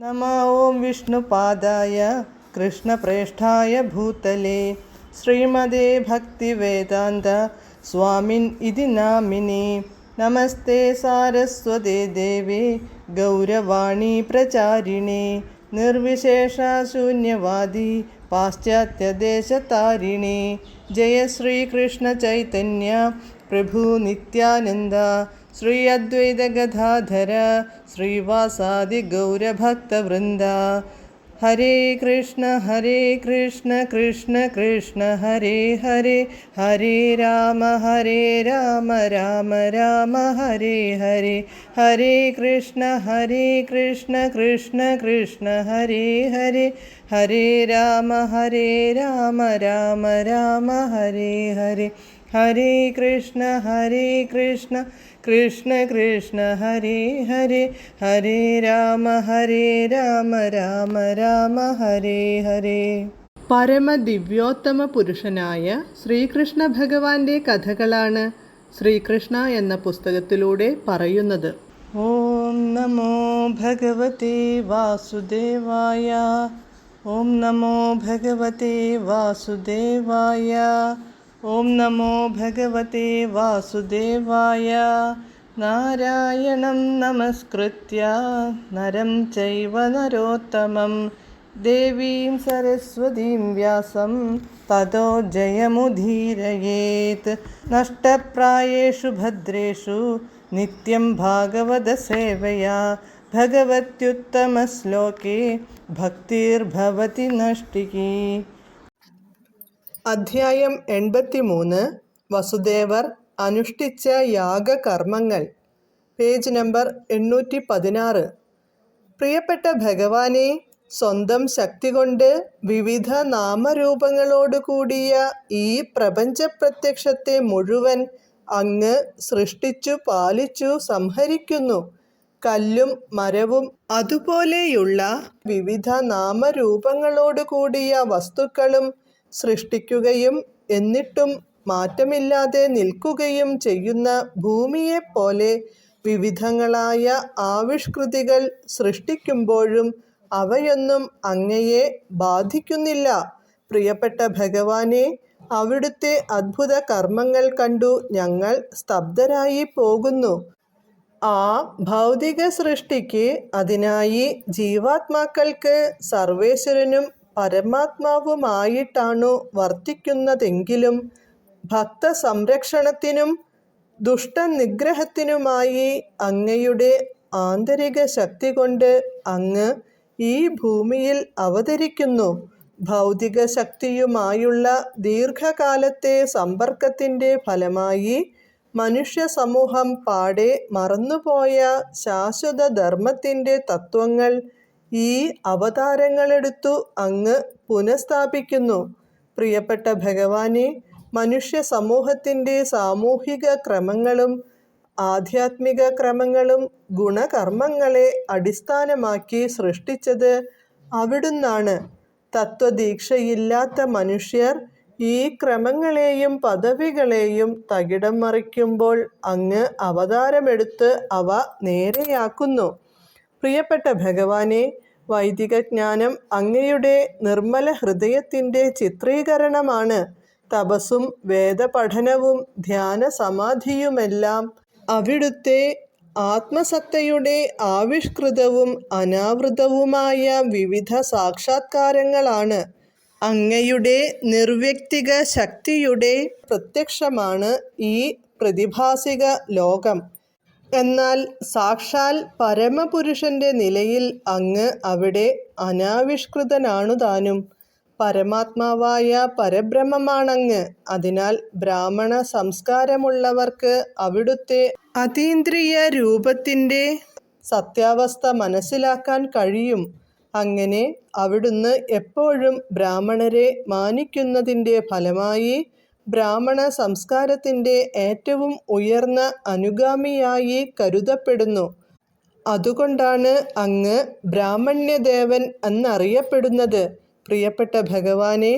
നമ ഓം വിഷ്ണുപാദായ കൃഷ്ണപ്രേഷ്ഠായ ഭൂതലേ ശ്രീമതേ ഭക്തിവേദാന്ത സ്വാമിൻ ഇതി നാമിനി. നമസ്തേ സാരസ്വതേ ദേവി ഗൗരവാണി പ്രചാരിണി നിർവിശേഷ ശൂന്യവാദി പാശ്ചാത്യദേശതാരിണി. ജയ ശ്രീകൃഷ്ണ ചൈതന്യ പ്രഭു നിത്യാനന്ദ ശ്രീ അദ്വൈത ഗദാധര ശ്രീവാസാദി ഗൗരഭക്തവൃന്ദ. ഹരേ കൃഷ്ണ കൃഷ്ണ കൃഷ്ണ ഹരേ ഹരേ, ഹരേ രാമ രാമ രാമ ഹരേ ഹരേ. ഹരേ കൃഷ്ണ കൃഷ്ണ കൃഷ്ണ ഹരേ ഹരേ, ഹരേ രാമ രാമ രാമ ഹരേ ഹരേ. ഹരേ കൃഷ്ണ കൃഷ്ണ കൃഷ്ണ ഹരേ ഹരേ, ഹരേ രാമ രാമ ഹരേ ഹരേ. പരമദിവ്യോത്തമ പുരുഷനായ ശ്രീകൃഷ്ണ ഭഗവാന്റെ കഥകളാണ് ശ്രീകൃഷ്ണ എന്ന പുസ്തകത്തിലൂടെ പറയുന്നത്. ഓം നമോ ഭഗവതേ വാസുദേവായ. ഓം നമോ ഭഗവതേ വാസുദേവായ. ഓം നമോ ഭഗവതേ വാസുദേവായ. നാരായണം നമസ്കൃത്യ നരം ചൈവ നരോത്തമം ദേവീം സരസ്വതീം വ്യാസം തതോ ജയമുദീരയേത്. നഷ്ടപ്രായേഷു ഭദ്രേഷു നിത്യം ഭാഗവത സേവയാ ഭഗവത്യുത്തമശ്ലോകേ ഭക്തിർഭവതി നഷ്ടികി. അധ്യായം 83. വസുദേവർ അനുഷ്ഠിച്ച യാഗകർമ്മങ്ങൾ. Page number 816. പ്രിയപ്പെട്ട ഭഗവാനെ, സ്വന്തം ശക്തി കൊണ്ട് വിവിധ നാമരൂപങ്ങളോടുകൂടിയ ഈ പ്രപഞ്ച പ്രത്യക്ഷത്തെ മുഴുവൻ അങ്ങ് സൃഷ്ടിച്ചു പാലിച്ചു സംഹരിക്കുന്നു. കല്ലും മരവും അതുപോലെയുള്ള വിവിധ നാമരൂപങ്ങളോടുകൂടിയ വസ്തുക്കളും സൃഷ്ടിക്കുകയും എന്നിട്ടും മാറ്റമില്ലാതെ നിൽക്കുകയും ചെയ്യുന്ന ഭൂമിയെപ്പോലെ വിവിധങ്ങളായ ആവിഷ്കൃതികൾ സൃഷ്ടിക്കുമ്പോഴും അവയൊന്നും അങ്ങയെ ബാധിക്കുന്നില്ല. പ്രിയപ്പെട്ട ഭഗവാനെ, അവിടുത്തെ അദ്ഭുത കർമ്മങ്ങൾ കണ്ടു ഞങ്ങൾ സ്തബ്ധരായി പോകുന്നു. ആ ഭൗതിക സൃഷ്ടിക്ക് അതിനായി ജീവാത്മാക്കൾക്ക് സർവേശ്വരനും പരമാത്മാവുമായിട്ടാണു വർത്തിക്കുന്നതെങ്കിലും ഭക്ത സംരക്ഷണത്തിനും ദുഷ്ടനിഗ്രഹത്തിനുമായി അങ്ങയുടെ ആന്തരിക ശക്തി കൊണ്ട് അങ്ങ് ഈ ഭൂമിയിൽ അവതരിക്കുന്നു. ഭൗതിക ശക്തിയുമായുള്ള ദീർഘകാലത്തെ സമ്പർക്കത്തിൻ്റെ ഫലമായി മനുഷ്യ സമൂഹം പാടെ മറന്നുപോയ ശാശ്വത ധർമ്മത്തിൻ്റെ തത്വങ്ങൾ ഈ അവതാരങ്ങളെടുത്തു അങ്ങ് പുനഃസ്ഥാപിക്കുന്നു. പ്രിയപ്പെട്ട ഭഗവാനെ, മനുഷ്യ സമൂഹത്തിൻ്റെ സാമൂഹിക ക്രമങ്ങളും ആധ്യാത്മിക ക്രമങ്ങളും ഗുണകർമ്മങ്ങളെ അടിസ്ഥാനമാക്കി സൃഷ്ടിച്ചത് അവിടുന്നാണ്. തത്വദീക്ഷയില്ലാത്ത മനുഷ്യർ ഈ ക്രമങ്ങളെയും പദവികളെയും തകിടം മറിക്കുമ്പോൾ അങ്ങ് അവതാരമെടുത്ത് അവ നേരെയാക്കുന്നു. പ്രിയപ്പെട്ട ഭഗവാനെ, വൈദിക ജ്ഞാനം അങ്ങയുടെ നിർമ്മല ഹൃദയത്തിൻ്റെ ചിത്രീകരണമാണ്. തപസ്സും വേദപഠനവും ധ്യാന സമാധിയുമെല്ലാം അവിടുത്തെ ആത്മസത്തയുടെ ആവിഷ്കൃതവും അനാവൃതവുമായ വിവിധ സാക്ഷാത്കാരങ്ങളാണ്. അങ്ങയുടെ നിർവ്യക്തിക ശക്തിയുടെ പ്രത്യക്ഷമാണ് ഈ പ്രതിഭാസിക ലോകം. എന്നാൽ സാക്ഷാൽ പരമപുരുഷന്റെ നിലയിൽ അങ്ങ് അവിടെ അനാവിഷ്കൃതനാണുതാനും. പരമാത്മാവായ പരബ്രഹ്മമാണങ്ങ്. അതിനാൽ ബ്രാഹ്മണ സംസ്കാരമുള്ളവർക്ക് അവിടുത്തെ അതീന്ദ്രിയ രൂപത്തിൻ്റെ സത്യാവസ്ഥ മനസ്സിലാക്കാൻ കഴിയും. അങ്ങനെ അവിടുന്ന് എപ്പോഴും ബ്രാഹ്മണരെ മാനിക്കുന്നതിൻ്റെ ഫലമായി ബ്രാഹ്മണ സംസ്കാരത്തിൻ്റെ ഏറ്റവും ഉയർന്ന അനുഗാമിയായി കരുതപ്പെടുന്നു. അതുകൊണ്ടാണ് അങ്ങ് ബ്രാഹ്മണ്യദേവൻ എന്നറിയപ്പെടുന്നത്. പ്രിയപ്പെട്ട ഭഗവാനെ,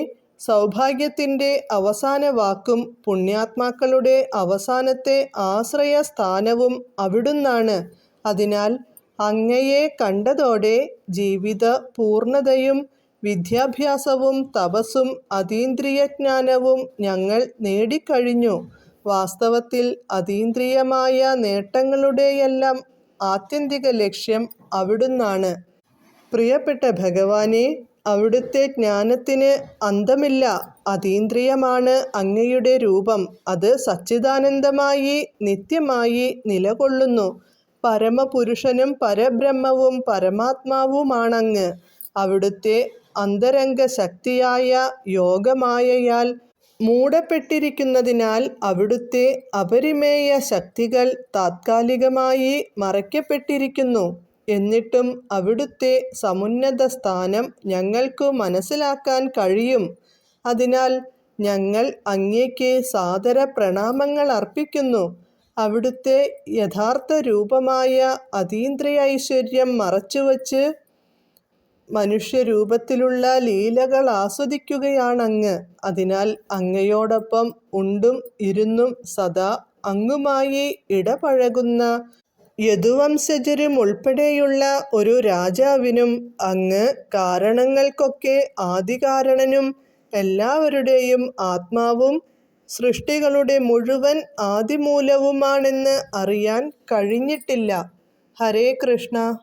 സൗഭാഗ്യത്തിൻ്റെ അവസാന വാക്കും പുണ്യാത്മാക്കളുടെ അവസാനത്തെ ആശ്രയസ്ഥാനവും അവിടുന്നാണ്. അതിനാൽ അങ്ങയെ കണ്ടതോടെ ജീവിത പൂർണ്ണതയും വിദ്യാഭ്യാസവും തപസ്സും അതീന്ദ്രിയജ്ഞാനവും ഞങ്ങൾ നേടിക്കഴിഞ്ഞു. വാസ്തവത്തിൽ അതീന്ദ്രിയമായ നേട്ടങ്ങളുടെയെല്ലാം ആത്യന്തിക ലക്ഷ്യം അവിടുന്നാണ്. പ്രിയപ്പെട്ട ഭഗവാനെ, അവിടുത്തെ ജ്ഞാനത്തിന് അന്തമില്ല. അതീന്ദ്രിയമാണ് അങ്ങയുടെ രൂപം. അത് സച്ചിദാനന്ദമായി നിത്യമായി നിലകൊള്ളുന്നു. പരമപുരുഷനും പരബ്രഹ്മവും പരമാത്മാവുമാണങ്ങ്. അവിടുത്തെ അന്തരംഗ ശക്തിയായ യോഗമായയാൽ മൂടപ്പെട്ടിരിക്കുന്നതിനാൽ അവിടുത്തെ അപരിമേയ ശക്തികൾ താത്കാലികമായി മറയ്ക്കപ്പെട്ടിരിക്കുന്നു. എന്നിട്ടും അവിടുത്തെ സമുന്നത സ്ഥാനം ഞങ്ങൾക്ക് മനസ്സിലാക്കാൻ കഴിയും. അതിനാൽ ഞങ്ങൾ അങ്ങേക്ക് സാദര പ്രണാമങ്ങൾ അർപ്പിക്കുന്നു. അവിടുത്തെ യഥാർത്ഥ രൂപമായ അതീന്ദ്രിയ ഐശ്വര്യം മറച്ചുവച്ച് മനുഷ്യരൂപത്തിലുള്ള ലീലകൾ ആസ്വദിക്കുകയാണങ്ങ്. അതിനാൽ അങ്ങയോടൊപ്പം ഉണ്ടും ഇരുന്നും സദാ അങ്ങുമായി ഇടപഴകുന്ന യദുവംശജരും ഉൾപ്പെടെയുള്ള ഒരു രാജാവിനും അങ്ങ് കാരണങ്ങൾക്കൊക്കെ ആദികാരണനും എല്ലാവരുടെയും ആത്മാവും സൃഷ്ടികളുടെ മുഴുവൻ ആദിമൂലവുമാണെന്ന് അറിയാൻ കഴിഞ്ഞിട്ടില്ല. ഹരേ കൃഷ്ണ.